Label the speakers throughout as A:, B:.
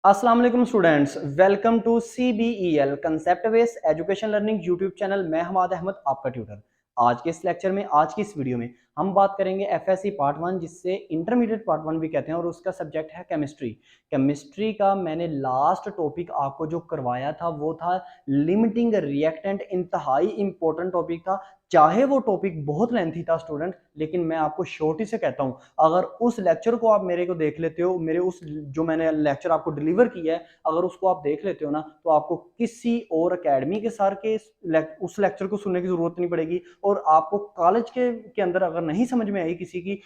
A: अस्सलाम वालेकुम students, welcome to CBEL concept based education learning YouTube channel. मैं हमाद अहमद आपका ट्यूटर। आज के इस लेक्चर में, आज की इस वीडियो में हम बात करेंगे FSC पार्ट 1, जिससे इंटरमीडिएट पार्ट 1 भी कहते हैं, और उसका सब्जेक्ट है केमिस्ट्री। केमिस्ट्री का मैंने लास्ट टॉपिक आपको जो करवाया था वो था लिमिटिंग रिएक्टेंट। इंतहाई इंपॉर्टेंट टॉपिक था। चाहे वो टॉपिक बहुत लेंथी था स्टूडेंट, लेकिन मैं आपको शॉर्ट ही से कहता हूं, अगर उस लेक्चर को आप मेरे को देख लेते हो, मेरे उस जो मैंने लेक्चर आपको डिलीवर किया है, अगर उसको आप देख लेते हो ना, तो आपको किसी और एकेडमी के सर के उस लेक्चर को सुनने की जरूरत नहीं पड़ेगी। और आपको कॉलेज के अंदर अगर नहीं समझ में आई किसी की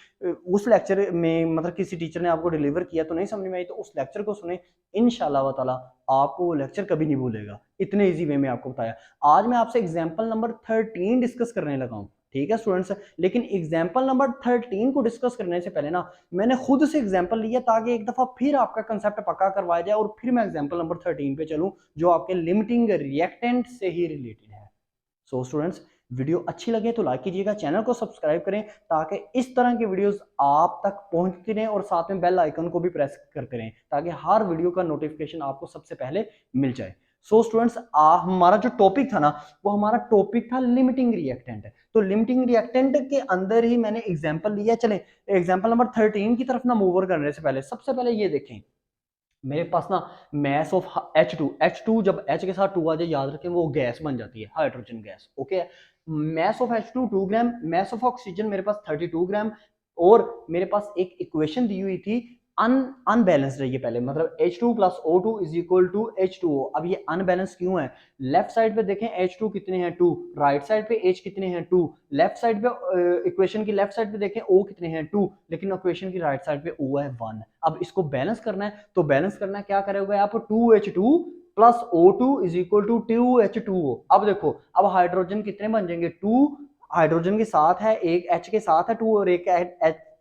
A: उस लेक्चर में, मतलब किसी टीचर ने आपको डिलीवर किया तो नहीं समझ में आई, तो उस लेक्चर को सुने। इंशाल्लाह ताला आपको वो लेक्चर कभी नहीं भूलेगा। इतने इजी वे में आपको बताया। आज मैं आपसे एग्जाम्पल नंबर 13 डिस्कस करने लगा हूं, ठीक है स्टूडेंट्स। लेकिन एग्जाम्पल नंबर 13 को डिस्कस करने से पहले ना, मैंने खुद से एग्जाम्पल लिया ताकि एक दफा फिर आपका कंसेप्ट पक्का करवाया जाए, और फिर मैं एग्जाम्पल नंबर 13 पे चलूं, जो आपके लिमिटिंग रिएक्टेंट से ही रिलेटेड है। सो स्टूडेंट्स, वीडियो अच्छी लगे तो लाइक कीजिएगा, चैनल को सब्सक्राइब करें, ताकि इस तरह की वीडियोस आप तक पहुंचती रहें, और साथ में बेल आइकन को भी प्रेस करते रहें, ताकि हर वीडियो का नोटिफिकेशन आपको सबसे पहले मिल जाए। सो स्टूडेंट्स, हमारा जो टॉपिक था ना, वो हमारा टॉपिक था लिमिटिंग रिएक्टेंट। तो लिमिटिंग रिएक्टेंट के अंदर ही मैंने एग्जांपल लिया। चलें एग्जांपल नंबर 13 की तरफ ना मूव ओवर करने से पहले, सबसे पहले ये देखें, मेरे पास ना मैस ऑफ H2 जब H के साथ 2 आ जाए, याद रखें वो गैस बन जाती है, hydrogen gas. Okay, mass of H2 2 gram, mess of oxygen मेरे पास 32 ग्राम। और मेरे पास एक इक्वेशन दी हुई थी, अनबैलेंस्ड है ये पहले, मतलब H2 plus O2 is equal to H2O। अब ये अनबैलेंस क्यों है? लेफ्ट साइड पे देखें H2 कितने हैं 2, राइट साइड पे H कितने हैं 2। लेफ्ट साइड पे इक्वेशन की लेफ्ट साइड पे देखें O कितने हैं 2, लेकिन इक्वेशन की राइट साइड पे O है 1। अब इसको बैलेंस करना है, तो बैलेंस करना है, क्या करोगे आप? 2H2 plus O2 is equal to 2H2O। अब देखो, अब हाइड्रोजन कितने बन जाएंगे? 2 हाइड्रोजन के साथ है, एक H के साथ है 2, और एक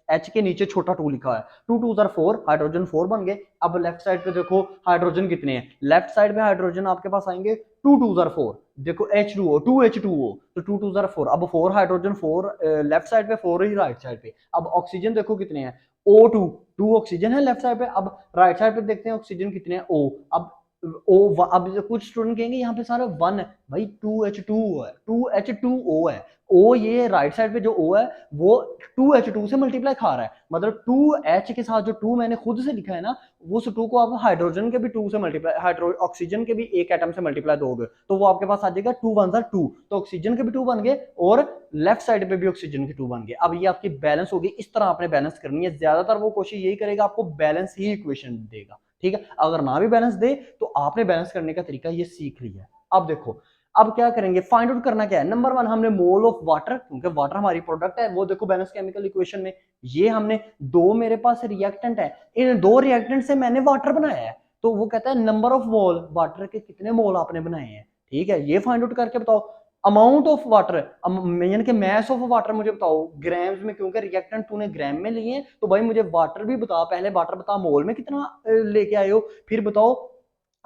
A: H के नीचे छोटा 2 लिखा है। 2 2 4, हाइड्रोजन 4 बन गए। अब लेफ्ट साइड पे देखो हाइड्रोजन कितने हैं, लेफ्ट साइड पे हाइड्रोजन आपके पास आएंगे 2 2 4। देखो H2O 2H2O, तो 2 2 4, अब 4 हाइड्रोजन 4 लेफ्ट साइड पे, 4 ही राइट साइड पे। अब ऑक्सीजन देखो कितने हैं, O2 2 ऑक्सीजन है लेफ्ट साइड पे। अब राइट साइड पे देखते हैं ऑक्सीजन कितने हैं, O। अब अब कुछ स्टूडेंट कहेंगे यहाँ पे सारा 1 है, भाई 2H2 है, 2H2O है। O ये राइट साइड पे जो O है वो 2H2 से मल्टीप्लाई खा रहा है, मतलब 2H के साथ जो 2 मैंने खुद से लिखा है ना, उस 2 को आप हाइड्रोजन के भी 2 से मल्टीप्लाई, हाइड्रो ऑक्सीजन के भी एक एटम से मल्टीप्लाई दोगे, तो वो आपके पास आ जाएगा 2 1 2। तो ऑक्सीजन के भी 2 बन गए, और लेफ्ट साइड पे भी ऑक्सीजन के 2 बन गए। अब ये आपकी बैलेंस होगी। इस तरह आपने बैलेंस करनी है। ज्यादातर वो कोशिश यही करेगा, आपको बैलेंस ही इक्वेशन देगा, ठीक है। अगर ना भी बैलेंस दे, तो आपने बैलेंस करने का तरीका ये सीख लिया है। अब देखो, अब क्या करेंगे, फाइंड आउट करना क्या है। नंबर 1, हमने मोल ऑफ वाटर, क्योंकि वाटर हमारी प्रोडक्ट है, वो देखो बैलेंस केमिकल इक्वेशन में। ये हमने दो, मेरे पास रिएक्टेंट है, इन दो रिएक्टेंट से मैंने वाटर बनाया है, तो वो कहता है नंबर ऑफ मोल, वाटर के कितने मोल आपने बनाए हैं, ठीक है। ये फाइंड आउट करके बताओ। अमाउंट ऑफ वाटर, यानी कि मैस ऑफ वाटर मुझे बताओ ग्राम्स में, क्योंकि रिएक्टेंट तूने ग्राम में लिए, तो भाई मुझे वाटर भी बता। पहले वाटर बता मोल में कितना लेके आए हो, फिर बताओ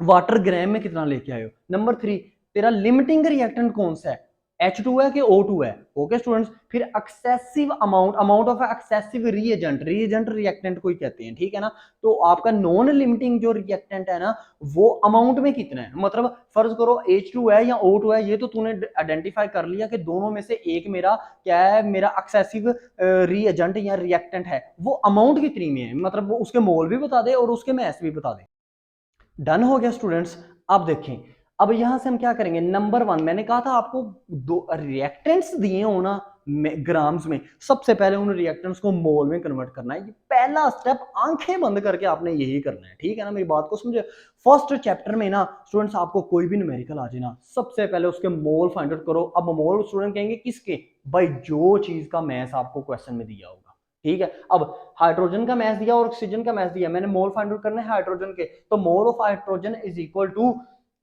A: वाटर ग्राम में कितना लेके आए हो। नंबर 3, तेरा लिमिटिंग रिएक्टेंट कौन सा है, H2 है कि O2 है। ओके स्टूडेंट्स, फिर excessive amount, amount of excessive reagent, reagent reactant कोई कहते हैं, ठीक है ना। तो आपका नॉन लिमिटिंग जो रिएक्टेंट है ना, वो अमाउंट में कितना है, मतलब फर्ज करो H2 है या O2 है, ये तो तूने आइडेंटिफाई कर लिया कि दोनों में से एक मेरा क्या है, मेरा एक्सेसिव रिएजेंट या रिएक्टेंट है। वो अमाउंट कितनी में है, मतलब वो उसके मोल भी बता दे और उसके मैस भी बता दे। डन हो गया स्टूडेंट्स। अब देखें, अब यहां से हम क्या करेंगे। नंबर 1, मैंने कहा था आपको दो रिएक्टेंट्स दिए हो ना ग्राम्स में, सबसे पहले उन रिएक्टेंट्स को मोल में कन्वर्ट करना है। ये पहला स्टेप, आंखें बंद करके आपने यही करना है, ठीक है ना। मेरी बात को समझे। फर्स्ट चैप्टर में ना स्टूडेंट्स, आपको कोई भी न्यूमेरिकल आ जाए ना, सबसे पहले उसके मोल फाइंड आउट करो। अब मोल स्टूडेंट कहेंगे किसके, भाई जो चीज का मैथ आपको क्वेश्चन में दिया होगा, ठीक है। अब हाइड्रोजन का मैस दिया और ऑक्सीजन का मैस दिया, मैंने मोल फाइंड आउट करना है हाइड्रोजन के, तो mole of hydrogen is equal to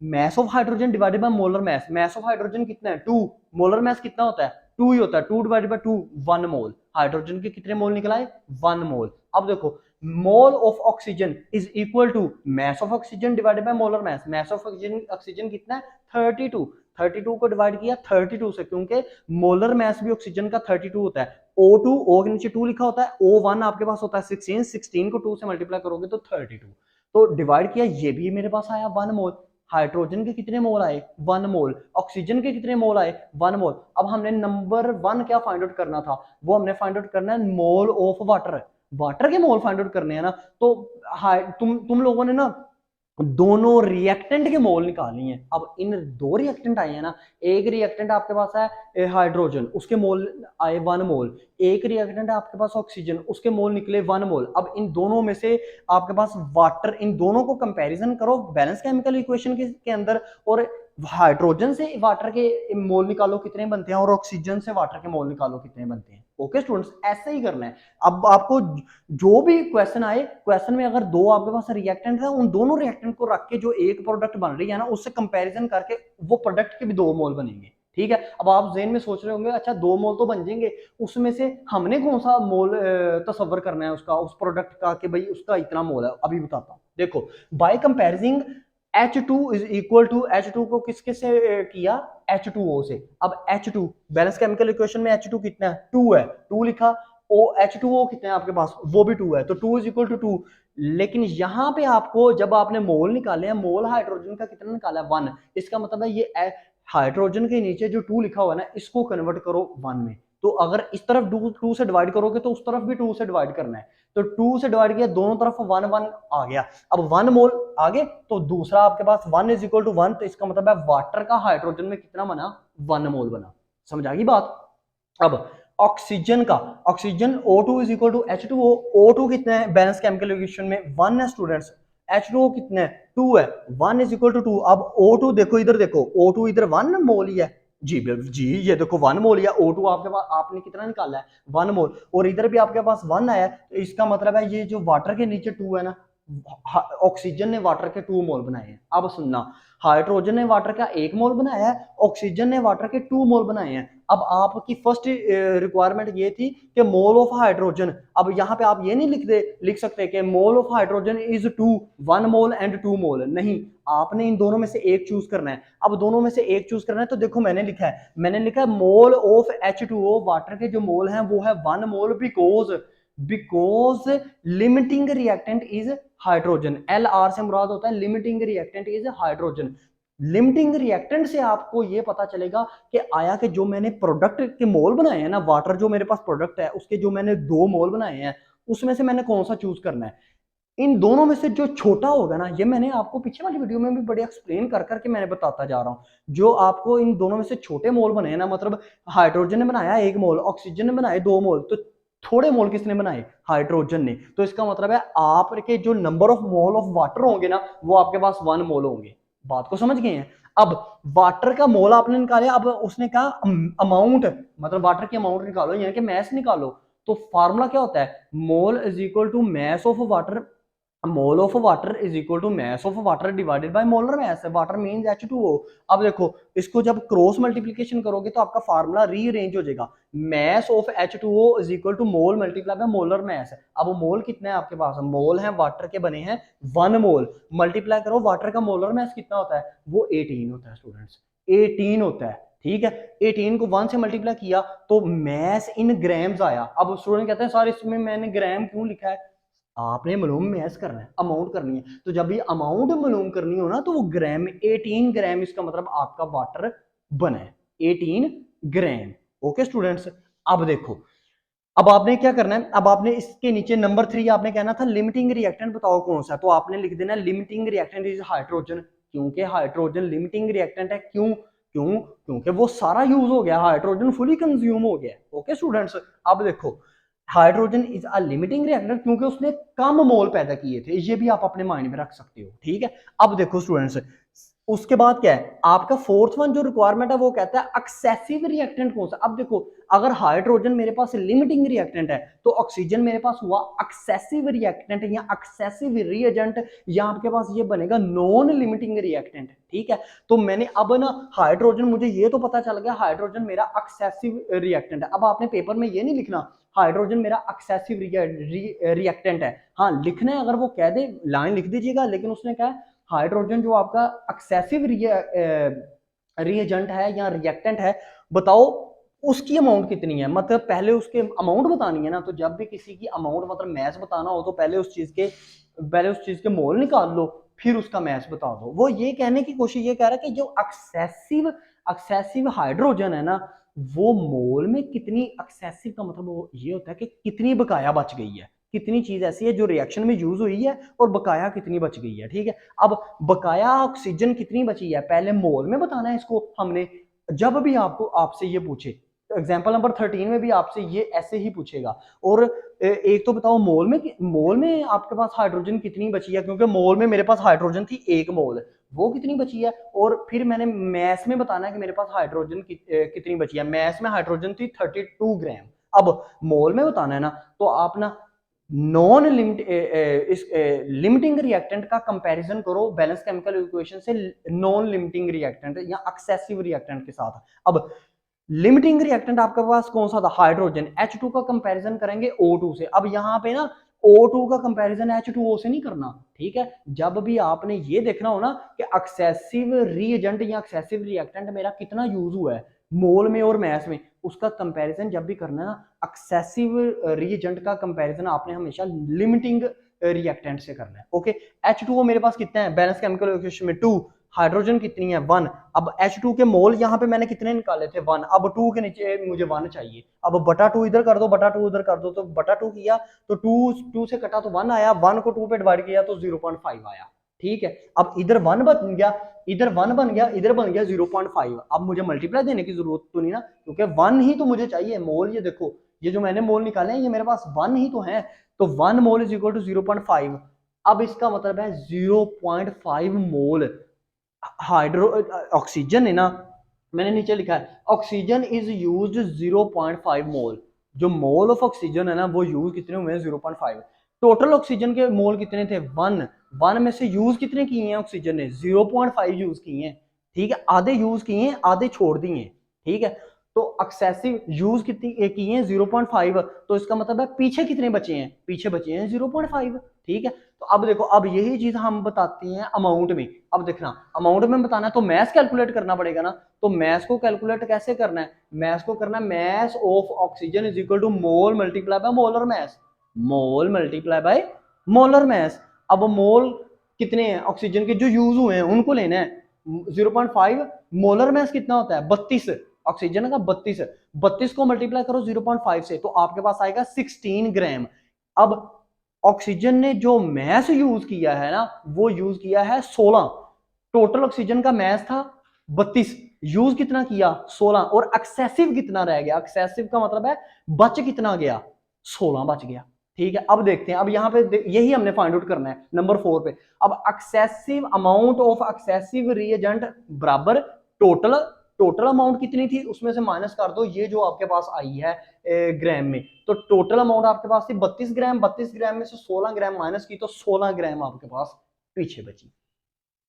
A: mass of hydrogen divided by molar mass. Mass of hydrogen कितना है 2, मोलर मैस कितना होता है 2 ही होता है, 2 डिवाइडेड बाय 2 1 मोल। हाइड्रोजन के कितने मोल निकला है 1 मोल। अब देखो, mole of oxygen is equal to mass of oxygen divided by molar mass. Mass of oxygen कितना है 32, 32 को डिवाइड किया 32 से, क्योंकि मोलर मैस भी ऑक्सीजन का 32 होता है। O2, O के नीचे 2 लिखा होता है, O1 आपके पास होता है 16, 16 को 2 से मल्टीप्लाई करोगे तो 32। तो डिवाइड किया, ये भी मेरे पास आया 1 मोल। हाइड्रोजन के कितने मोल आए? 1 मोल। ऑक्सीजन के कितने मोल आए? 1 मोल। अब हमने नंबर 1 क्या फाइंड आउट करना था? वो हमने फाइंड आउट करना है मोल ऑफ वाटर। वाटर के मोल फाइंड आउट करने हैं ना। तो तुम लोगों ने ना दोनों रिएक्टेंट के मोल निकालनी है। अब इन दो रिएक्टेंट आए हैं ना, एक रिएक्टेंट आपके पास है हाइड्रोजन, उसके मोल आए 1 मोल। एक रिएक्टेंट है आपके पास ऑक्सीजन, उसके मोल निकले 1 मोल। अब इन दोनों में से आपके पास वाटर, इन दोनों को कंपैरिजन करो बैलेंस केमिकल इक्वेशन के अंदर, और हाइड्रोजन से वाटर के मोल निकालो कितने बनते हैं, और ऑक्सीजन से वाटर के मोल निकालो कितने बनते हैं। ओके स्टूडेंट्स, ऐसे ही करना है। अब आपको जो भी क्वेश्चन आए, क्वेश्चन में अगर दो आपके पास रिएक्टेंट है, उन दोनों रिएक्टेंट को रख के जो एक प्रोडक्ट बन रही है ना, उससे कंपैरिजन करके वो प्रोडक्ट के भी 2 मोल बनेंगे। ठीक है। अब आप जेन में सोच रहे होंगे अच्छा 2 मोल तो बन जाएंगे, उसमें से हमने कौन सा मोल तस्वर करना है उसका, उस प्रोडक्ट का, कि भाई उसका इतना मोल है। अभी बताता हूं। देखो, by comparing H2 is equal to, H2 को किसके से किया? H2O से। अब H2 बैलेंस केमिकल इक्वेशन में H2 कितना है? 2 है, 2 लिखा। ओ H2O कितने हैं आपके पास? वो भी 2 है, तो 2 इज इक्वल टू 2। लेकिन यहां पे आपको जब आपने मोल निकाले हैं, मोल हाइड्रोजन का कितना निकाला है? 1। इसका मतलब है ये हाइड्रोजन के नीचे जो 2 लिखा हुआ है ना, इसको कन्वर्ट करो 1 में। तो अगर इस तरफ 2 से डिवाइड करोगे तो उस तरफ भी 2 से डिवाइड करना है। तो 2 से डिवाइड किया, दोनों तरफ 1 1 आ गया। अब 1 मोल आगे, तो दूसरा आपके पास 1 इज इक्वल टू 1, तो इसका मतलब है वाटर का हाइड्रोजन में कितना बना? 1 मोल बना। समझ आ गई बात? अब ऑक्सीजन का, oxygen O2 is equal to H2O। O2 कितना है बैलेंस केमिकल इक्वेशन में? 1 है स्टूडेंट्स। H2O कितना है? 2 है। 1 इज इक्वल टू 2। अब O2 देखो, इधर देखो, O2 इधर 1 मोल ही है। जी जी, ये देखो 1 मोल या O2 आपके पास, आपने कितना निकाला है? 1 मोल। और इधर भी आपके पास 1 आया, तो इसका मतलब है ये जो वाटर के नीचे 2 है ना, ऑक्सीजन ने वाटर के 2 मोल बनाए हैं। अब सुनना, हाइड्रोजन ने वाटर का 1 मोल बनाया है, ऑक्सीजन ने वाटर के 2 मोल बनाए हैं। अब आपकी फर्स्ट रिक्वायरमेंट ये थी कि मोल ऑफ हाइड्रोजन। अब यहाँ पे आप ये नहीं लिख सकते कि मोल of hydrogen is 2, 1 mole and 2 मोल। नहीं, आपने इन दोनों में से एक चूज करना है। अब दोनों में से एक चूज करना है, तो देखो मैंने लिखा है मोल ऑफ H2O, वाटर के जो मोल हैं वो है 1 mole, because limiting reactant is hydrogen. LR से मुराद होता है limiting reactant is hydrogen. Limiting reactant से आपको ये पता चलेगा कि आया कि जो मैंने प्रोडक्ट के मोल बनाए हैं ना, वाटर जो मेरे पास प्रोडक्ट है उसके जो मैंने 2 मोल बनाए हैं, उसमें से मैंने कौन सा चूज करना है। इन दोनों में से जो छोटा होगा ना, ये मैंने आपको पीछे वाली वीडियो में भी बड़े एक्सप्लेन कर करके मैंने बताता जा रहा हूं। जो आपको इन दोनों में से छोटे मोल बने ना, मतलब हाइड्रोजन ने बनाया 1 मोल, ऑक्सीजन ने बनाए 2 मोल, तो थोड़े मोल किसने बनाए? हाइड्रोजन ने। तो इसका मतलब है आपके जो number of mole of water होंगे ना, वो आपके पास 1 मोल होंगे। बात को समझ गए हैं? अब वाटर का मोल आपने निकाला, अब उसने कहा अमाउंट, मतलब वाटर की अमाउंट निकालो, यानी कि मैस निकालो। तो फार्मूला क्या होता है? Mole is equal to mass of water, mole of water is equal to mass of water divided by molar mass. Water means H2O। अब देखो, इसको जब क्रॉस मल्टीप्लिकेशन करोगे तो आपका फार्मूला रीअरेंज हो जाएगा। Mass of H2O is equal to mole multiply by molar mass. अब मोल कितना है आपके पास? मोल है वाटर के बने हैं 1 मोल, मल्टीप्लाई करो वाटर का मोलर मैस कितना होता है? वो 18 होता है स्टूडेंट्स, 18 होता है। ठीक है, 18 को 1 से मल्टीप्लाई किया तो मैस इन ग्राम्स आया। अब स्टूडेंट कहते हैं सर इसमें मैंने ग्राम क्यों लिखा है? आपने मालूम मैस करना है, अमाउंट करनी है। तो जब ये अमाउंट मालूम करनी हो ना, तो वो ग्राम, 18 ग्राम, इसका मतलब आपका वाटर बना है 18 ग्राम। ओके स्टूडेंट्स, अब देखो, अब आपने क्या करना है? अब आपने इसके नीचे नंबर 3 आपने कहना था लिमिटिंग रिएक्टेंट बताओ कौन सा, तो आपने लिख देना लिमिटिंग रिएक्टेंट इज हाइड्रोजन। क्योंकि हाइड्रोजन लिमिटिंग रिएक्टेंट है। क्यों? क्योंकि वो सारा यूज हो गया, हाइड्रोजन फुली कंज्यूम हो गया। ओके स्टूडेंट्स, अब देखो, hydrogen is a limiting reactor क्योंकि उसने कम मोल पैदा किए थे। ये भी आप अपने माइंड में रख सकते हो। ठीक है, अब देखो स्टूडेंट्स, उसके बाद क्या है आपका फोर्थ वन जो रिक्वायरमेंट है, वो कहता है एक्सेसिव रिएक्टेंट कौन सा। अब देखो, अगर हाइड्रोजन मेरे पास लिमिटिंग रिएक्टेंट है, तो ऑक्सीजन मेरे पास हुआ एक्सेसिव रिएक्टेंट या एक्सेसिव रिएजेंट, या आपके पास ये बनेगा नॉन लिमिटिंग रिएक्टेंट। ठीक है, तो मैंने अब ना हाइड्रोजन, मुझे ये तो पता चल गया हाइड्रोजन मेरा एक्सेसिव रिएक्टेंट है। अब आपने पेपर में ये नहीं लिखना हाइड्रोजन मेरा एक्सेसिव रिएक्टेंट है। हाँ लिखना है, अगर वो कह दे लाइन लिख दीजिएगा, लेकिन उसने कहा हाइड्रोजन जो आपका एक्सेसिव रिएजेंट है या रिएक्टेंट है, बताओ उसकी अमाउंट कितनी है, मतलब पहले उसके अमाउंट बतानी है ना। तो जब भी किसी की अमाउंट मतलब मैथ बताना हो तो पहले उस चीज के मोल निकाल लो, फिर उसका मैथ बता दो। वो ये कहने की कोशिश ये कह रहा है कि जो एक्सेसिव एक्सेसिव हाइड्रोजन है ना, वो मोल में कितनी, एक्सेसिव का मतलब वो ये होता है कि कितनी बकाया बच गई है, कितनी चीज ऐसी है जो रिएक्शन में यूज हुई है और बकाया कितनी बच गई है। ठीक है, अब बकाया ऑक्सीजन कितनी बची है पहले मोल में बताना है इसको हमने। जब भी आपको आपसे ये पूछे, तो एग्जाम्पल नंबर 13 में भी आपसे ये ऐसे ही पूछेगा। और एक तो बताओ मोल में आपके पास हाइड्रोजन कितनी बची है, क्योंकि मोल में मेरे पास हाइड्रोजन थी 1 मोल, वो कितनी बची है। और फिर मैंने मैस में बताना है कि मेरे पास हाइड्रोजन कितनी बची है। मैस में हाइड्रोजन थी 32 ग्राम। अब मोल में बताना है ना, तो आप ना नॉन लिमिट इस लिमिटिंग रिएक्टेंट का कंपैरिजन करो बैलेंस केमिकल इक्वेशन से नॉन लिमिटिंग रिएक्टेंट या एक्सेसिव रिएक्टेंट के साथ। अब लिमिटिंग रिएक्टेंट आपके पास कौन सा था, हाइड्रोजन। H2 का कंपैरिजन करेंगे O2 से। अब यहाँ पे ना O2 का कंपैरिजन H2O से नहीं करना। ठीक है, जब भी आपने ये देखना हो ना कि एक्सेसिव रिएजेंट या एक्सेसिव रिएक्टेंट मेरा कितना यूज हुआ है मोल में और मैस में, उसका कंपैरिजन जब भी करना है ना, एक्सेसिव रिएजेंट का कंपैरिजन आपने हमेशा लिमिटिंग रिएक्टेंट से करना है। ओके, H2O मेरे पास कितना है बैलेंस केमिकल इक्वेशन में 2, हाइड्रोजन कितनी है 1। अब H2 के मोल यहाँ पे मैंने कितने निकाले थे 1, अब 2 के नीचे मुझे 1 चाहिए। अब बटा 2 इधर कर दो, बटा 2 उधर कर दो, तो बटा 2 किया तो 2 से कटा तो 1 आया, 1 को 2 पे डिवाइड किया तो 0.5 आया। ठीक है, अब इधर 1 बन गया, इधर 1 बन गया, इधर बन गया 0.5। अब मुझे मल्टीप्लाई देने की जरूरत तो नहीं ना, क्योंकि 1 ही तो मुझे चाहिए मोल। ये देखो, ये जो मैंने मोल निकाले हैं ये मेरे पास 1 ही तो है, तो 1 मोल इज इक्वल टू 0.5। अब इसका मतलब है 0.5 मोल हाइड्रो ऑक्सीजन है ना, मैंने नीचे लिखा है ऑक्सीजन इज यूज्ड 0.5 मोल। जो मोल ऑफ ऑक्सीजन है ना वो यूज कितने हुए हैं 0.5। टोटल ऑक्सीजन के मोल कितने थे 1 में से यूज कितने किए हैं ऑक्सीजन ने 0.5 यूज किए हैं। ठीक है, आधे यूज किए हैं आधे छोड़ दिए हैं। ठीक है, तो एक्सेसिव यूज कितनी किए हैं 0.5, तो इसका मतलब है पीछे कितने बचे हैं, पीछे बचे हैं 0.5। ठीक है, तो अब देखो, अब यही चीज हम बताते हैं अमाउंट में। अब देखना अमाउंट में बताना है तो मैस कैलकुलेट करना पड़ेगा ना। तो मैस को कैलकुलेट कैसे करना है, मैस को करना है mass of oxygen is equal to mole multiply by molar mass, mole multiply by molar mass. अब मोल कितने हैं ऑक्सीजन के जो यूज हुए हैं उनको लेना है 0.5, मोलर मैस कितना होता है 32, ऑक्सीजन का 32, 32 को मल्टीप्लाई करो 0.5 से तो आपके पास आएगा 16 ग्राम। अब ऑक्सीजन ने जो मैस यूज किया है ना वो यूज किया है 16। टोटल ऑक्सीजन का मैस था 32, यूज कितना किया 16, और एक्सेसिव कितना रह गया, एक्सेसिव का मतलब है बच कितना गया 16 बच गया। ठीक है, अब देखते हैं, अब यहाँ पे यही हमने फाइंड आउट करना है नंबर 4 पे। अब excessive amount of excessive reagent बराबर टोटल, टोटल अमाउंट कितनी थी उसमें से माइनस कर दो ये जो आपके पास आई है ग्राम में। तो टोटल अमाउंट आपके पास थी 32 ग्राम, 32 ग्राम में से 16 ग्राम माइनस की तो 16 ग्राम आपके पास पीछे बची।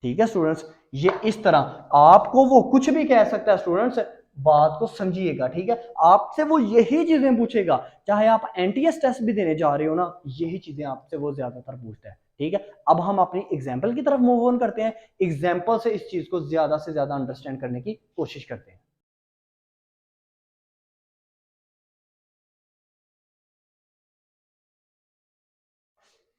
A: ठीक है स्टूडेंट्स, ये इस तरह आपको वो कुछ भी कह सकता है स्टूडेंट्स, बात को समझिएगा। ठीक है, आपसे वो यही चीजें पूछेगा, चाहे आप एनटीएस टेस्ट भी देने जा रहे हो ना, यही चीजें आपसे वो ज्यादातर पूछता है। ठीक है, अब हम अपनी एग्जाम्पल की तरफ मूव ऑन करते हैं, एग्जाम्पल से इस चीज को ज्यादा से ज्यादा अंडरस्टैंड करने की कोशिश करते हैं।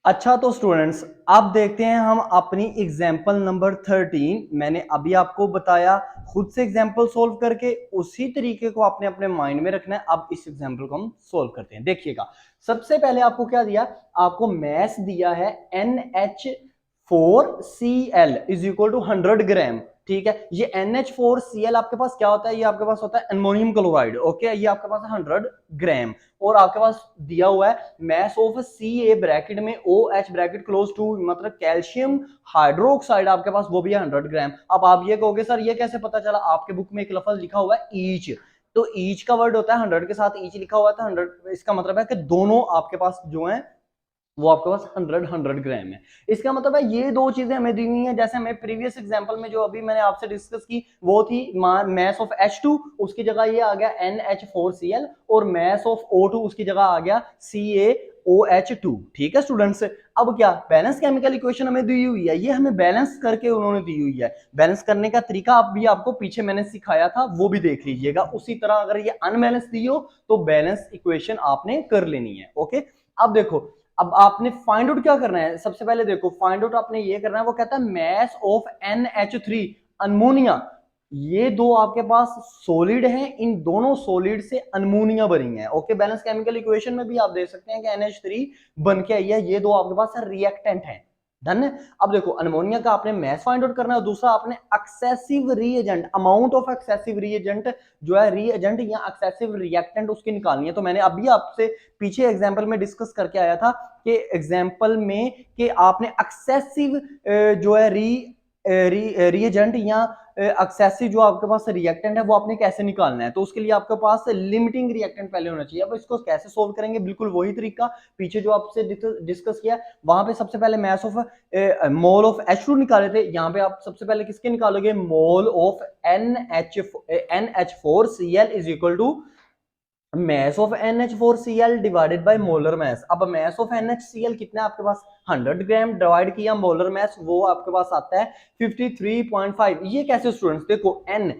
A: अच्छा तो स्टूडेंट्स अब देखते हैं हम अपनी एग्जाम्पल नंबर 13। मैंने अभी आपको बताया खुद से एग्जाम्पल सोल्व करके, उसी तरीके को आपने अपने माइंड में रखना है। अब इस एग्जाम्पल को हम सोल्व करते हैं। देखिएगा, सबसे पहले आपको क्या दिया, आपको मैस दिया है NH4Cl इज इक्वल टू 100 ग्राम। ठीक है, ये NH4Cl आपके पास क्या होता है, ये आपके पास होता है अमोनियम क्लोराइड। ओके, ये आपके पास है 100 ग्राम, और आपके पास दिया हुआ है मैस ऑफ Ca ब्रैकेट में OH ब्रैकेट क्लोज टू मतलब कैल्शियम हाइड्रोक्साइड आपके पास वो भी है 100 ग्राम। अब आप ये कहोगे सर ये कैसे पता चला, आपके बुक में एक लफ्ज लिखा हुआ है ईच, तो ईच का वर्ड होता है 100 के साथ ईच लिखा हुआ था 100, इसका मतलब है कि दोनों आपके पास जो है वो आपके पास 100 ग्राम है। इसका मतलब है ये दो चीजें हमें दी हुई हैं, जैसे हमें प्रीवियस एग्जांपल में जो अभी मैंने आपसे डिस्कस की वो थी मैस ऑफ H2, उसकी जगह ये आ गया NH4Cl, और मैस ऑफ O2 उसकी जगह आ गया OH2। ठीक है स्टूडेंट्स, अब क्या बैलेंस केमिकल इक्वेशन हमें दी हुई है, ये हमें बैलेंस करके उन्होंने दी हुई है। बैलेंस करने का तरीका अब भी आपको पीछे मैंने सिखाया था, वो भी देख लीजिएगा। उसी तरह अगर ये अनबैलेंस दी हो तो बैलेंस इक्वेशन आपने कर लेनी है। ओके, अब देखो, अब आपने फाइंड आउट क्या करना है, सबसे पहले देखो फाइंड आउट आपने ये करना है, वो कहता है मैस ऑफ NH3 अनमोनिया। ये दो आपके पास सॉलिड हैं, इन दोनों सॉलिड से अनमोनिया बनी है। ओके, बैलेंस केमिकल इक्वेशन में भी आप देख सकते हैं कि NH3 बन के आई है, ये दो आपके पास रिएक्टेंट हैं। डन है। अब देखो अनमोनिया का आपने मैस फाइंड आउट करना है, दूसरा आपने excessive reagent, amount of excessive reagent जो है, रीएजेंट या एक्सेसिव रिएक्टेंट उसकी निकालनी है। तो मैंने अभी आपसे पीछे एग्जांपल में डिस्कस करके आया था कि एग्जांपल में कि आपने एक्सेसिव जो है रीएजेंट या एक्सेसिव जो आपके पास रिएक्टेंट है वो आपने कैसे निकालना है। तो उसके लिए आपके पास लिमिटिंग रिएक्टेंट पहले होना चाहिए। अब इसको कैसे सोल्व करेंगे, बिल्कुल वही तरीका पीछे जो आपसे डिस्कस किया, वहां पे सबसे पहले mass of mole of H2 निकाले थे, यहाँ पे आप सबसे पहले किसके निकालोगे, mole of NH4Cl is equal to mass of NH4Cl divided by molar mass. अब mass of NaCl कितना है आपके पास, 100 ग्राम, डिवाइड किया मोलर मास, वो आपके पास आता है 53.5। ये कैसे स्टूडेंट्स, देखो N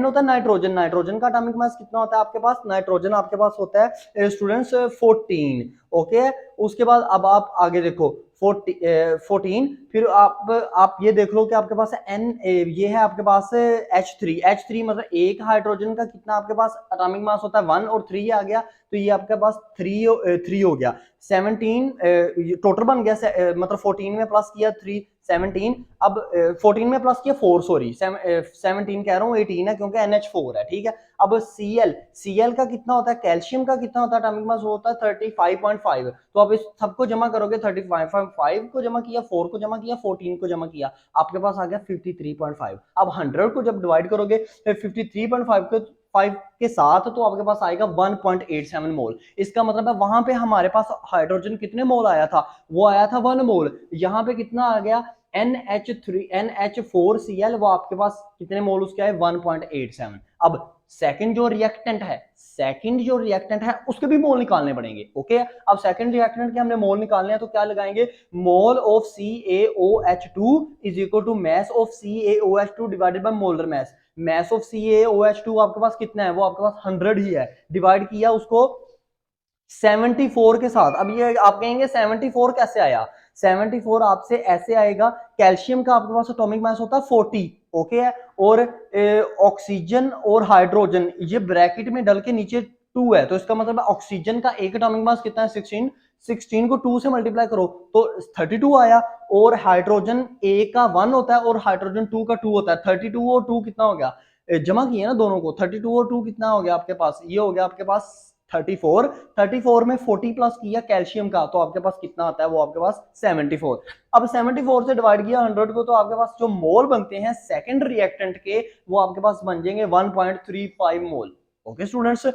A: होता है नाइट्रोजन, नाइट्रोजन का एटॉमिक मास कितना होता है आपके पास, नाइट्रोजन आपके पास होता है स्टूडेंट्स 14। ओके, उसके बाद अब आप आगे देखो 14, फिर आप ये देख लो कि आपके पास N, ये है आपके पास H3 मतलब एक हाइड्रोजन का कितना आपके पास एटॉमिक मास होता है 1, और 3 आ गया तो ये आपके पास 3 हो गया। 17 टोटल बन गया, मतलब 14 में प्लस किया 3 17, अब 14 में प्लस किया 4, सॉरी 17 कह रहा हूँ, 18 है क्योंकि NH4 है। ठीक है, अब Cl का कितना होता है, कैल्शियम का कितना होता है एटॉमिक मास, वो होता है 35.5। तो अब इस सबको जमा करोगे, 35.5 को जमा किया, 4 को जमा किया, 14 को जमा किया, आपके पास आ गया 53.5। अब 100 को जब डिवाइड करोगे 53.5 के साथ तो आपके पास आएगा 1.87 मोल। इसका मतलब है वहां पे हमारे पास हाइड्रोजन कितने मोल आया था, वो आया था 1 मोल। यहाँ पे कितना आ गया NH4Cl, वो आपके पास कितने मोल उसके आए 1.87। अब सेकंड जो रिएक्टेंट है उसके भी मोल निकालने पड़ेंगे। ओके, अब सेकंड रिएक्टेंट के हमने मोल निकालने हैं तो क्या लगाएंगे, mole of CaOH2 is equal to mass of CaOH2 divided by molar mass. Mass of CaOH2 आपके पास कितना है, वो आपके पास 100 ही है, डिवाइड किया उसको 74 के साथ। अब ये आप कहेंगे 74 कैसे आया, 74 आपसे ऐसे आएगा, कैल्शियम का आपके पास एटॉमिक मास होता है 40। ओके है, और ऑक्सीजन और हाइड्रोजन ये ब्रैकेट में डल के नीचे 2 है, तो इसका मतलब है ऑक्सीजन का एक एटॉमिक मास कितना है 16 को 2 से मल्टीप्लाई करो तो 32 आया, और हाइड्रोजन ए का 1 होता है और हाइड्रोजन 2 का 2 होता है। 32 और 2 कितना हो गया, जमा किए ना दोनों को, 32 और 2 कितना हो गया आपके पास, ये हो गया आपके पास 34 में 40 प्लस किया कैल्शियम का तो आपके पास कितना आता है, वो आपके पास 74। अब 74 से डिवाइड किया 100 को तो आपके पास जो मोल बनते हैं सेकंड रिएक्टेंट के, वो आपके पास बन जाएंगे 1.35 मोल। ओके स्टूडेंट्स,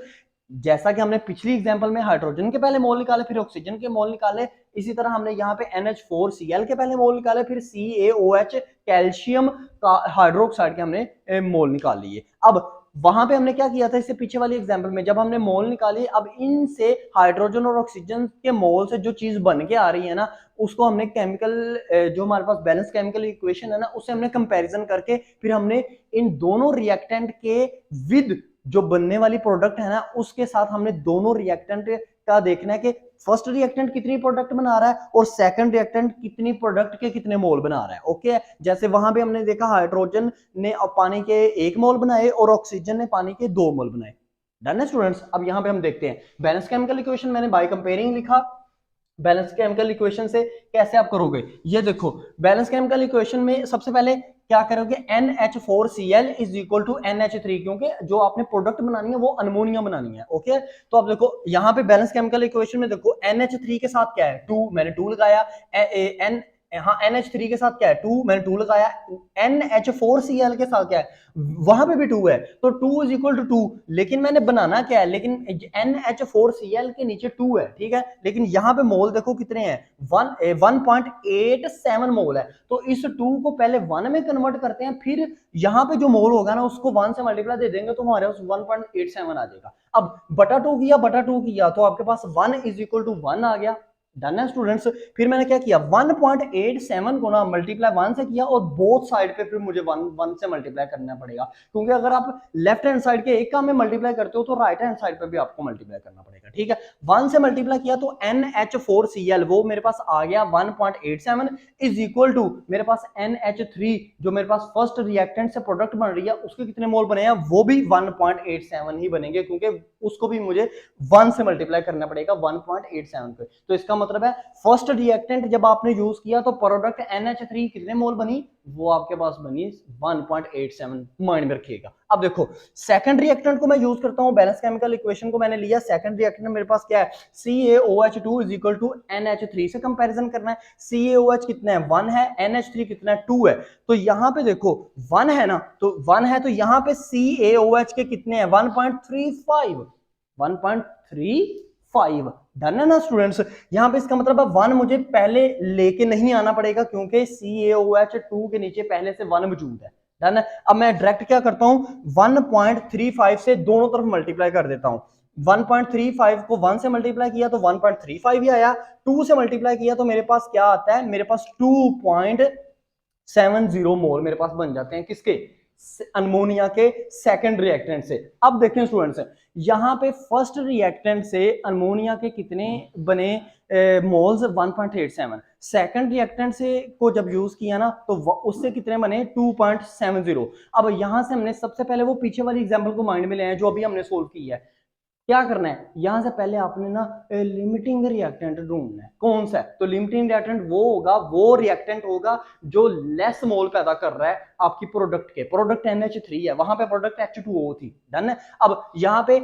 A: जैसा कि हमने पिछली एग्जांपल में हाइड्रोजन के पहले मोल निकाले, फिर ऑक्सीजन के मोल निकाले, इसी तरह हमने यहाँ पे NH4Cl के पहले मोल निकाले, फिर CaOH कैल्शियम का हाइड्रोक्साइड के हमने मोल निकाल लिए। अब वहां पे हमने क्या किया था, इससे पीछे वाली एग्जांपल में जब हमने मोल निकाली, अब इनसे हाइड्रोजन और ऑक्सीजन के मोल से जो चीज बन के आ रही है ना, उसको हमने केमिकल जो हमारे पास बैलेंस केमिकल इक्वेशन है ना, उससे हमने कंपैरिजन करके फिर हमने इन दोनों रिएक्टेंट के विद जो बनने वाली प्रोडक्ट है ना, उसके साथ हमने दोनों रिएक्टेंट का देखना है कि फर्स्ट रिएक्टेंट कितनी प्रोडक्ट बना रहा है और सेकंड रिएक्टेंट कितनी प्रोडक्ट के कितने मोल बना रहा है। ओके, जैसे वहां पे हमने देखा हाइड्रोजन ने पानी के 1 मोल बनाए और ऑक्सीजन ने पानी के 2 मोल बनाए। डन है स्टूडेंट्स, अब यहाँ पे हम देखते हैं बैलेंस केमिकल इक्वेशन, मैंने बाय कंपेयरिंग लिखा। बैलेंस केमिकल इक्वेशन से कैसे आप करोगे, ये देखो बैलेंस केमिकल इक्वेशन में सबसे पहले क्या करोगे, NH4Cl is equal to NH3, क्योंकि जो आपने प्रोडक्ट बनानी है वो अनमोनिया बनानी है। ओके, तो आप देखो यहाँ पे बैलेंस केमिकल इक्वेशन में देखो NH3 के साथ क्या है 2, मैंने 2 लगाया, हाँ NH3 के साथ क्या है 2, मैंने 2 लगाया, NH4Cl के साथ क्या है, वहां पे भी 2 है, तो 2 इज इक्वल टू 2, लेकिन मैंने बनाना क्या है, लेकिन NH4Cl के नीचे 2 है, ठीक है, लेकिन यहाँ पे मोल देखो कितने हैं 1.87 मोल है, तो इस 2 को पहले 1 में कन्वर्ट करते हैं, फिर यहाँ पे जो मोल होगा ना उसको 1 से मल्टीप्लाई दे देंगे तो हमारे पास 1.87 आ जाएगा। अब बटा 2 किया तो आपके पास 1 इज इक्वल टू 1 आ गया। डन है स्टूडेंट्स। फिर मैंने क्या किया, 1.87 को ना मल्टीप्लाई 1 से किया और बोथ साइड पे फिर मुझे 1 से मल्टीप्लाई करना पड़ेगा, क्योंकि अगर आप लेफ्ट हैंड साइड के एक का में मल्टीप्लाई करते हो तो राइट हैंड साइड पे भी आपको मल्टीप्लाई करना पड़ेगा, ठीक है। 1 से मल्टीप्लाई किया तो NH4Cl वो मेरे पास आ गया 1.87 इज इक्वल टू मेरे पास NH3 जो मेरे पास फर्स्ट रिएक्टेंट से प्रोडक्ट बन रही है उसके कितने मोल बने हैं, वो भी 1.87 ही बनेंगे, क्योंकि उसको भी मुझे 1 से मल्टीप्लाई करना पड़ेगा 1.87 पे। तो इसका मतलब है फर्स्ट रिएक्टेंट जब आपने यूज किया तो प्रोडक्ट NH3 कितने मोल बनी, वो आपके पास बनी 1.87, माइंड में रखिएगा। अब देखो सेकंड रिएक्टेंट को मैं यूज करता हूं, बैलेंस केमिकल इक्वेशन को मैंने लिया, सेकंड रिएक्टेंट मेरे पास क्या है, CaOH2 is equal to NH3 से कंपैरिजन करना है। CaOH कितना है 1 है, NH3 कितना है 2 है, तो यहां पे देखो 1 है ना, तो 1 है तो यहां पे CaOH के कितने हैं 1.35, 1.35 डन है ना स्टूडेंट्स। यहां पे इसका मतलब है 1 मुझे पहले लेके नहीं आना पड़ेगा क्योंकि CaOH2 के नीचे पहले से 1 मौजूद है, डन है। अब मैं डायरेक्ट क्या करता हूं 1.35 से दोनों तरफ मल्टीप्लाई कर देता हूं। 1.35 को 1 से मल्टीप्लाई किया तो 1.35 ही आया, 2 से मल्टीप्लाई किया तो मेरे पास क्या आता है, मेरे पास 2.70 मोल मेरे पास बन जाते हैं, किसके, अमोनिया के सेकंड रिएक्टेंट से। अब देखें स्टूडेंट्स यहां पे फर्स्ट रिएक्टेंट से अमोनिया के कितने बने मोल्स 1.87, सेकंड रिएक्टेंट से को जब यूज किया ना तो उससे कितने बने 2.70। अब यहां से हमने सबसे पहले वो पीछे वाली एग्जांपल को माइंड में ले आए जो अभी हमने सोल्व की है। क्या करना है, यहां से पहले आपने ना लिमिटिंग रिएक्टेंट ढूंढना है, कौन सा है, तो लिमिटिंग रिएक्टेंट वो होगा, वो रिएक्टेंट होगा जो लेस मोल पैदा कर रहा है आपकी प्रोडक्ट के, प्रोडक्ट NH3 है, वहां पे प्रोडक्ट H2O थी, डन है। अब यहाँ पे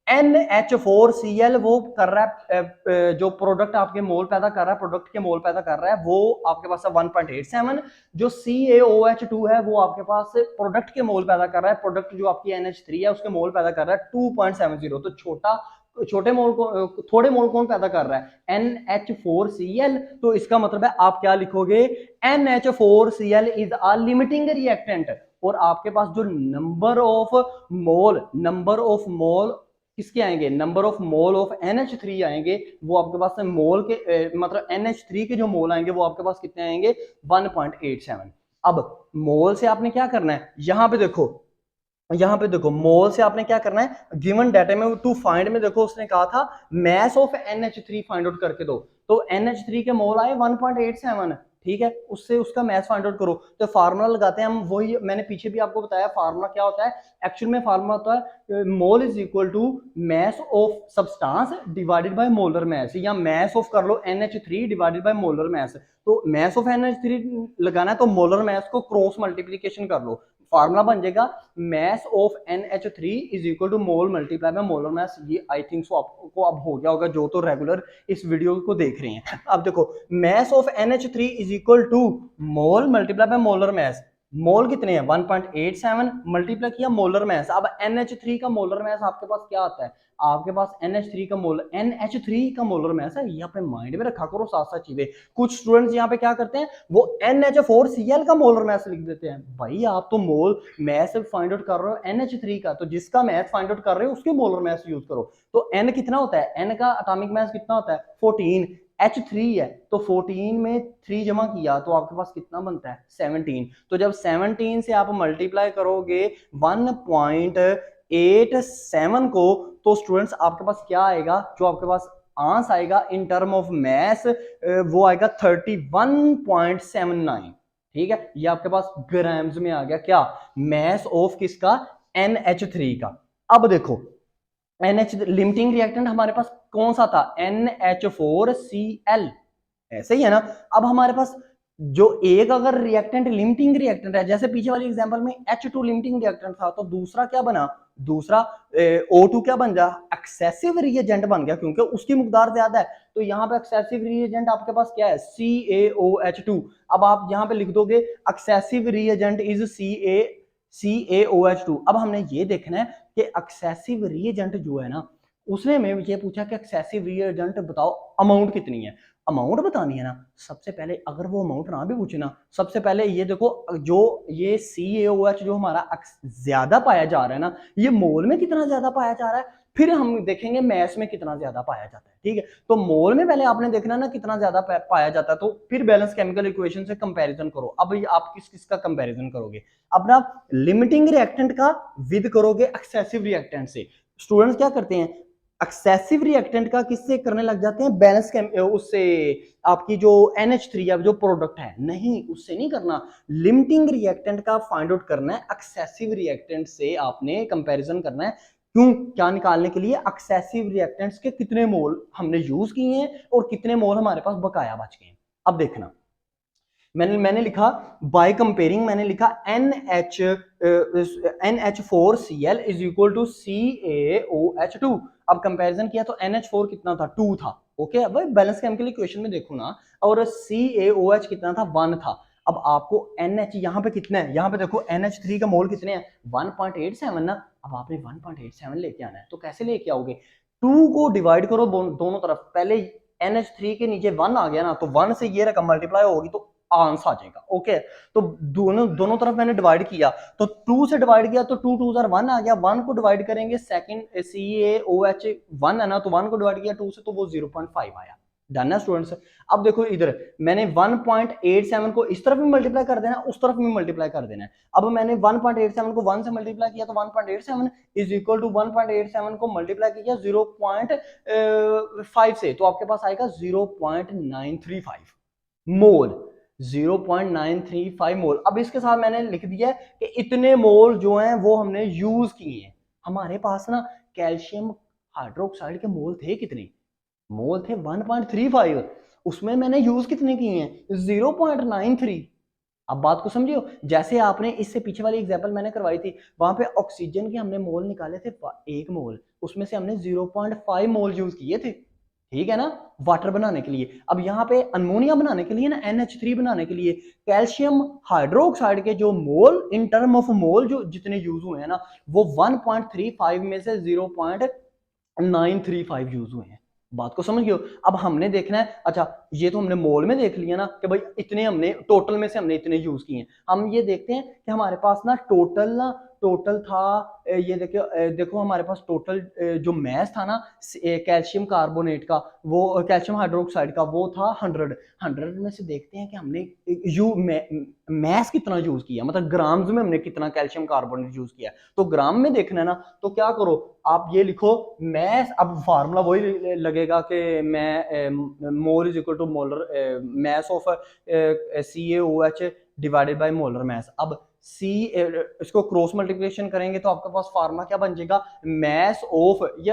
A: NH4Cl वो कर रहा है जो प्रोडक्ट आपके मोल पैदा कर रहा है, प्रोडक्ट के मोल पैदा कर रहा है वो आपके पास है 1.87, जो CaOH2 है वो आपके पास प्रोडक्ट के मोल पैदा कर रहा है, प्रोडक्ट जो आपकी NH3 है उसके मोल पैदा कर रहा है 2.70। तो छोटे मोल को थोड़े मोल कौन पैदा कर रहा है NH4Cl, तो इसका मतलब है आप क्या लिखोगे NH4Cl is a limiting reactant, और आपके पास जो नंबर ऑफ मोल किसके आएंगे, number of mole of NH3 आएंगे, वो आपके पास मोल के मतलब NH3 के जो मोल आएंगे वो आपके पास कितने आएंगे 1.87। अब मोल से आपने क्या करना है, यहां पे देखो मोल से आपने क्या करना है, गिवन डाटा में टू फाइंड में देखो उसने कहा था mess of NH3 find out करके दो, तो NH3 के मोल आए 1.87, ठीक है, उससे उसका मैस फाइंड आउट करो। तो फार्मूला लगाते हैं हम, वही मैंने पीछे भी आपको बताया फार्मूला क्या होता है, एक्चुअल में फार्मूला होता है mole is equal to mass of substance divided by molar mass, या मैस ऑफ कर लो NH3 divided by molar mass. तो मैस ऑफ NH3 लगाना है तो मोलर मैस को क्रॉस मल्टीप्लीकेशन कर लो, फार्मूला बन जाएगा mass of NH3 is equal to mole multiply by molar mass. ये आई थिंक सो आपको अब हो गया होगा जो तो रेगुलर इस वीडियो को देख रहे हैं। अब देखो mass of NH3 is equal to mole multiply by molar mass, mole कितने हैं 1.87 मल्टीप्लाई किया मोलर मास। अब NH3 का मोलर मास आपके पास क्या आता है, आपके पास NH3 का मोलर मास है, ये अपने माइंड में रखा करो साथ साथ चीजें। कुछ स्टूडेंट्स यहाँ पे क्या करते हैं वो NH4Cl का मोलर मास लिख देते हैं, भाई आप तो मोल मास फाइंड आउट कर रहे हो NH3 का, तो जिसका मास फाइंड आउट कर रहे हो उसके मोलर मास यूज करो। तो N कितना होता है, N का एटॉमिक मास कितना होता है 14, H3 है तो 14 में 3 जमा किया तो आपके पास कितना बनता है 17। तो जब 17 से आप मल्टीप्लाई करोगे 1.87 को तो स्टूडेंट्स आपके पास क्या आएगा, जो आपके पास आंसर आएगा इन टर्म ऑफ मैस वो आएगा 31.79, ठीक है। ये आपके पास ग्राम्स में आ गया क्या, मैस ऑफ किसका NH3 का। अब देखो NH लिमिटिंग रिएक्टेंट हमारे पास कौन सा था NH4Cl, ऐसे ही है ना। अब हमारे पास जो एक अगर रिएक्टेंट लिमिटिंग रिएक्टेंट है, जैसे पीछे वाली एग्जांपल में H2 लिमिटिंग रिएक्टेंट था, तो दूसरा क्या बना, दूसरा O2 क्या बन गया, एक्सेसिव रिएजेंट बन गया क्योंकि उसकी मिकदार ज्यादा है। तो यहाँ पे एक्सेसिव रिएजेंट आपके पास क्या है CaOH2। अब आप यहाँ पे लिख दोगे एक्सेसिव रिएजेंट इज CaOH2। अब हमने ये देखना है कि एक्सेसिव रिएजेंट जो है ना, उसने हमें ये पूछा कि एक्सेसिव रिएजेंट बताओ अमाउंट कितनी है, अमाउंट बतानी है ना। सबसे पहले अगर वो अमाउंट ना भी पूछे ना, सबसे पहले ये देखो जो ये CaOH जो हमारा ज्यादा पाया जा रहा है ना, ये मोल में कितना ज्यादा पाया जा रहा है फिर हम देखेंगे मैस में कितना ज्यादा पाया जाता है। ठीक है, तो मोल में पहले आपने देखना ना कितना ज्यादा पाया जाता है, तो फिर बैलेंस केमिकल इक्वेशन से कंपैरिजन करो। अब आप किस किस का कंपैरिजन करोगे? अपना लिमिटिंग रिएक्टेंट का विद करोगे एक्सेसिव रिएक्टेंट से। स्टूडेंट्स क्या करते हैं, एक्सेसिव रिएक्टेंट का किससे करने लग जाते हैं, बैलेंस उससे, आपकी जो NH3 या जो प्रोडक्ट है, नहीं उससे नहीं करना, लिमिटिंग रिएक्टेंट का फाइंड आउट करना है, एक्सेसिव रिएक्टेंट से आपने कंपैरिजन करना है। क्यों, क्या निकालने के लिए, एक्सेसिव रिएक्टेंट्स के कितने मोल हमने यूज किए हैं और कितने मोल हमारे पास बकाया बच गए हैं। अब देखना, मैंने लिखा बाय कंपेयरिंग, मैंने लिखा NH4Cl is equal to CaOH2। अब कंपैरिजन किया तो NH4 कितना था, 2 था। ओके, अब बैलेंस केमिकल इक्वेशन में देखो ना, और CaOH कितना था, 1 था। अब आपको NH यहाँ पे कितना है, यहाँ पे देखो NH3 का मोल कितने हैं, 1.87 ना। अब आपने 1.87 लेके आना है, तो कैसे लेके आओगे, 2 को डिवाइड करो दोनों तरफ। पहले NH3 के नीचे 1 आ गया ना, तो 1 से ये रकम मल्टीप्लाई होगी तो आंसर आ जाएगा। ओके, तो दोनों तरफ मैंने डिवाइड किया, तो 2 से डिवाइड किया तो 2 2 1 आ गया। 1 को डिवाइड करेंगे, सेकंड CaOH 1 है ना, तो 1 को डिवाइड किया 2 से तो वो 0.5 आया। डन है स्टूडेंट्स। अब देखो इधर मैंने 1.87 को इस तरफ भी मल्टीप्लाई कर देना, उस तरफ भी मल्टीप्लाई कर देना है। अब मैंने 1.87 को 1 से मल्टीप्लाई किया तो 1.87 इज इक्वल टू 1.87 को मल्टीप्लाई किया 0.5 से, तो आपके पास आएगा 0.935 मोल। 0.935 मोल। अब इसके साथ मैंने लिख दिया कि इतने मोल जो हैं वो हमने यूज किए हैं। हमारे पास ना कैल्शियम हाइड्रोक्साइड के मोल थे कितने, मोल थे 1.35, उसमें मैंने यूज कितने किए हैं, 0.93। अब बात को समझियो, जैसे आपने इससे पीछे वाली एग्जांपल मैंने करवाई थी, वहां पे ऑक्सीजन के हमने मोल निकाले थे 1 मोल, उसमें से हमने 0.5 मोल यूज किए थे। ठीक है ना, वाटर बनाने के लिए। अब यहाँ पे अमोनिया बनाने के लिए ना, NH3 बनाने के लिए कैल्शियम हाइड्रोक्साइड के जो मोल इन टर्म ऑफ मोल जो जितने यूज हुए हैं ना, वो 1.35 में से 0.935 यूज हुए हैं। बात को समझ गए। अब हमने देखना है, अच्छा ये तो हमने मोल में देख लिया ना कि भाई इतने हमने टोटल में से हमने इतने यूज किए हैं। हम ये देखते हैं कि हमारे पास ना टोटल था, ये देखो हमारे पास टोटल जो मैस था ना कैल्शियम कार्बोनेट का, वो कैल्शियम हाइड्रोक्साइड का, वो था 100 में से देखते हैं कि हमने मैस कितना यूज किया, मतलब ग्राम्स में हमने कितना कैल्शियम कार्बोनेट यूज किया। तो ग्राम में देखना है ना, तो क्या करो आप ये लिखो मैस, अब फार्मूला वही लगेगा कि मैं mole is equal to molar mass of CaOH divided by molar mass. अब सी इसको क्रॉस मल्टीप्लिकेशन करेंगे तो आपके पास फार्मूला क्या बन जाएगा, मैस ऑफ, ये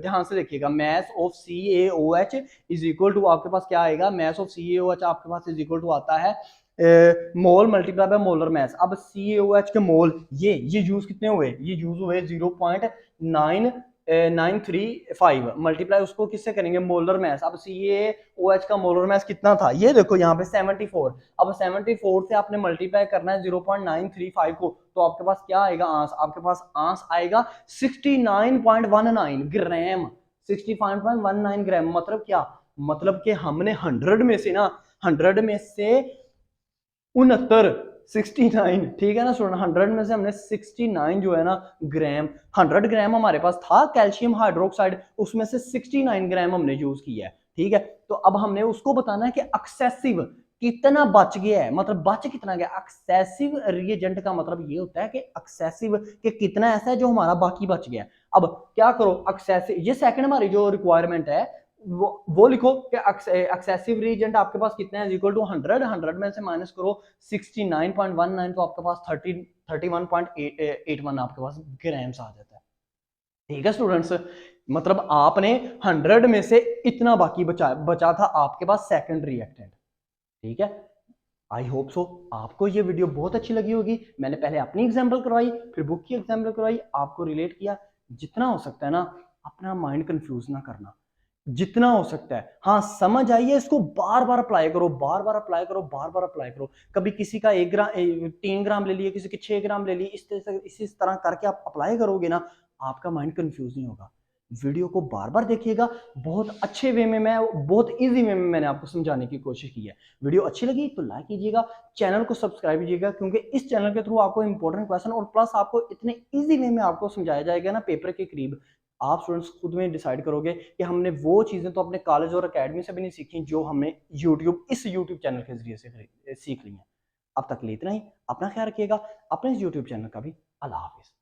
A: ध्यान से देखिएगा, mass of CaOH is equal to आपके पास क्या आएगा, मैस ऑफ CaOH आपके पास इज इक्वल टू आता है मोल मल्टीप्लाई बाय मोलर मैस। अब CaOH के मोल ये यूज कितने हुए, ये यूज हुए 0.935 मल्टीप्लाई उसको किससे करेंगे, मोलर मैस। अब CaOH का मोलर मैस कितना था, ये देखो यहाँ पे 74। अब 74 से आपने मल्टीप्लाई करना है 0.935 को, तो आपके पास क्या आएगा आंस, आपके पास आंस आएगा 69.19 ग्राम। 65.19 ग्राम मतलब क्या, मतलब कि हमने 100 में से ना, 100 में से 69, 69, ठीक है ना स्टूडेंट, 100 में से हमने 69 जो है ना ग्राम, 100 ग्राम हमारे पास था कैल्शियम हाइड्रोक्साइड, उसमें से 69 ग्राम हमने यूज किया है। ठीक है, तो अब हमने उसको बताना है कि एक्सेसिव कितना बच गया है, मतलब बच कितना गया। एक्सेसिव रिएजेंट का मतलब ये होता है कि एक्सेसिव कि कितना ऐसा है जो हमारा बाकी बच गया। अब क्या करो, एक्सेसिव, ये सेकंड हमारी जो रिक्वायरमेंट है वो लिखो कि एक्सेसिव रिएजेंट आपके पास कितना है, इक्वल टू 100 में से माइनस करो 69.19, तो आपके पास 31.81 आपके पास ग्राम्स आ जाता है। ठीक है स्टूडेंट्स, मतलब आपने 100 में से इतना बाकी बचा था आपके पास सेकंड रिएक्टेंट। ठीक है, आई होप सो आपको ये वीडियो बहुत अच्छी लगी होगी। मैंने पहले अपनी एग्जांपल करवाई, फिर बुक की एग्जांपल करवाई, आपको रिलेट किया। जितना हो सकता है ना अपना माइंड कंफ्यूज ना करना, जितना हो सकता है। हाँ समझ आइए, इसको बार बार अप्लाई करो, बार बार अप्लाई करो, बार बार अप्लाई करो। कभी किसी का 1 ग्राम 3 ग्राम ले लिए, किसी के 6 ग्राम ले लिए, इसी तरह करके आप अप्लाई करोगे ना, आपका माइंड कंफ्यूज नहीं होगा। वीडियो को बार बार देखिएगा, बहुत अच्छे वे में, मैं बहुत इजी वे में मैंने आपको समझाने की कोशिश की है। वीडियो अच्छी लगी तो लाइक कीजिएगा, चैनल को सब्सक्राइब कीजिएगा, क्योंकि इस चैनल के थ्रू आपको इंपॉर्टेंट क्वेश्चन और प्लस आपको इतने इजी वे में आपको समझाया जाएगा ना पेपर के करीब, आप स्टूडेंट्स खुद में डिसाइड करोगे कि हमने वो चीज़ें तो अपने कॉलेज और अकेडमी से भी नहीं सीखी जो हमने इस यूट्यूब चैनल के जरिए से सीख ली हैं। अब तक के लिए इतना ही। अपना ख्याल रखिएगा, अपने इस यूट्यूब चैनल का भी। अल्लाह हाफिज़।